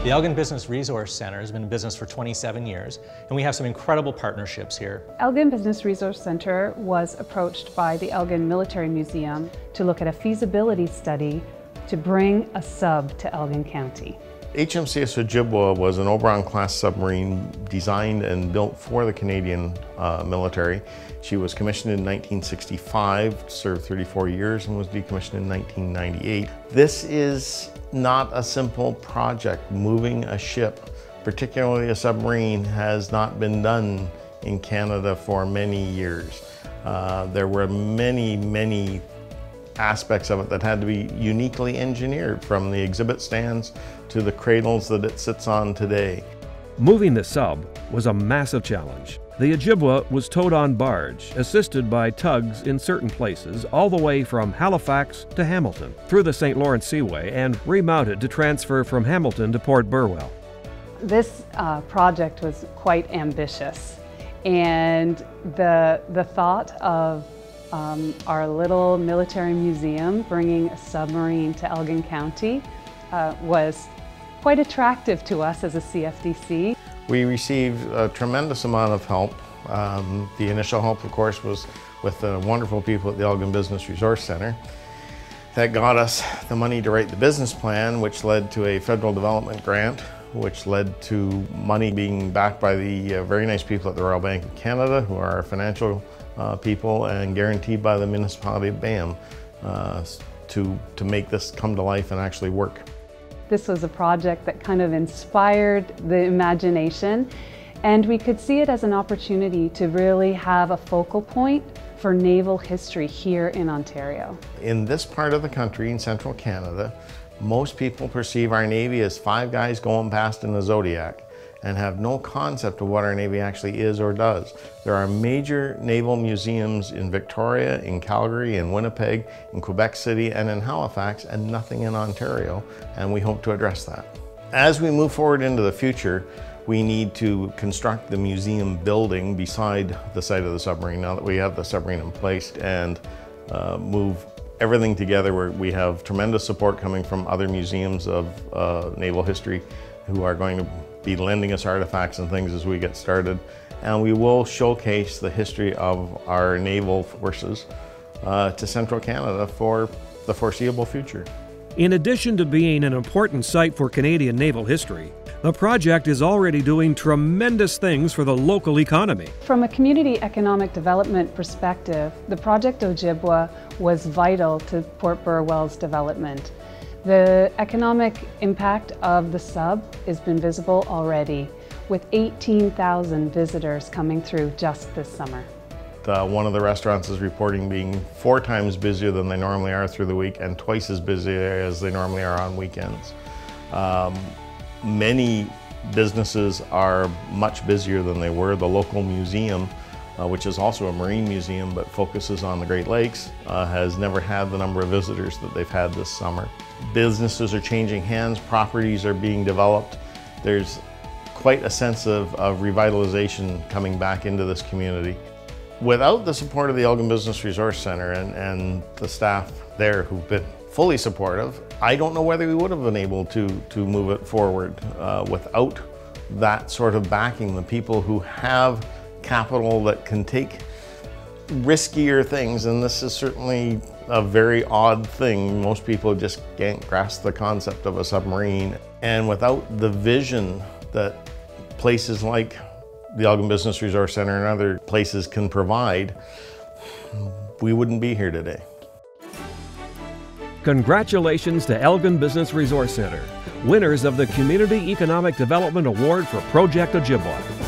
The Elgin Business Resource Centre has been in business for 27 years, and we have some incredible partnerships here. Elgin Business Resource Centre was approached by the Elgin Military Museum to look at a feasibility study to bring a sub to Elgin County. HMCS Ojibwa was an Oberon-class submarine designed and built for the Canadian military. She was commissioned in 1965, served 34 years, and was decommissioned in 1998. This is not a simple project. Moving a ship, particularly a submarine, has not been done in Canada for many years. There were many aspects of it that had to be uniquely engineered, from the exhibit stands to the cradles that it sits on today. Moving the sub was a massive challenge. The Ojibwa was towed on barge, assisted by tugs in certain places, all the way from Halifax to Hamilton, through the St. Lawrence Seaway, and remounted to transfer from Hamilton to Port Burwell. This project was quite ambitious, and the thought of our little military museum bringing a submarine to Elgin County was quite attractive to us as a CFDC. We received a tremendous amount of help. The initial help, of course, was with the wonderful people at the Elgin Business Resource Centre. That got us the money to write the business plan, which led to a federal development grant, which led to money being backed by the very nice people at the Royal Bank of Canada, who are our financial people, and guaranteed by the municipality of BAM to make this come to life and actually work. This was a project that kind of inspired the imagination, and we could see it as an opportunity to really have a focal point for naval history here in Ontario. In this part of the country, in central Canada, most people perceive our Navy as 5 guys going past in a Zodiac and have no concept of what our Navy actually is or does. There are major naval museums in Victoria, in Calgary, in Winnipeg, in Quebec City, and in Halifax, and nothing in Ontario, and we hope to address that. As we move forward into the future, we need to construct the museum building beside the site of the submarine, now that we have the submarine in place, and move everything together, where we have tremendous support coming from other museums of naval history who are going to be lending us artifacts and things as we get started. And we will showcase the history of our naval forces to central Canada for the foreseeable future. In addition to being an important site for Canadian naval history, the project is already doing tremendous things for the local economy. From a community economic development perspective, the Project Ojibwa was vital to Port Burwell's development. The economic impact of the sub has been visible already, with 18,000 visitors coming through just this summer. One of the restaurants is reporting being 4 times busier than they normally are through the week, and twice as busy as they normally are on weekends. Many businesses are much busier than they were. The local museum, which is also a marine museum but focuses on the Great Lakes, has never had the number of visitors that they've had this summer. Businesses are changing hands, properties are being developed. There's quite a sense of revitalization coming back into this community. Without the support of the Elgin Business Resource Centre and the staff there who've been fully supportive, I don't know whether we would have been able to move it forward without that sort of backing. The people who have capital that can take riskier things, and this is certainly a very odd thing. Most people just can't grasp the concept of a submarine. And without the vision that places like the Elgin Business Resource Centre and other places can provide, we wouldn't be here today. Congratulations to Elgin Business Resource Centre, winners of the Community Economic Development Award for Project Ojibwa.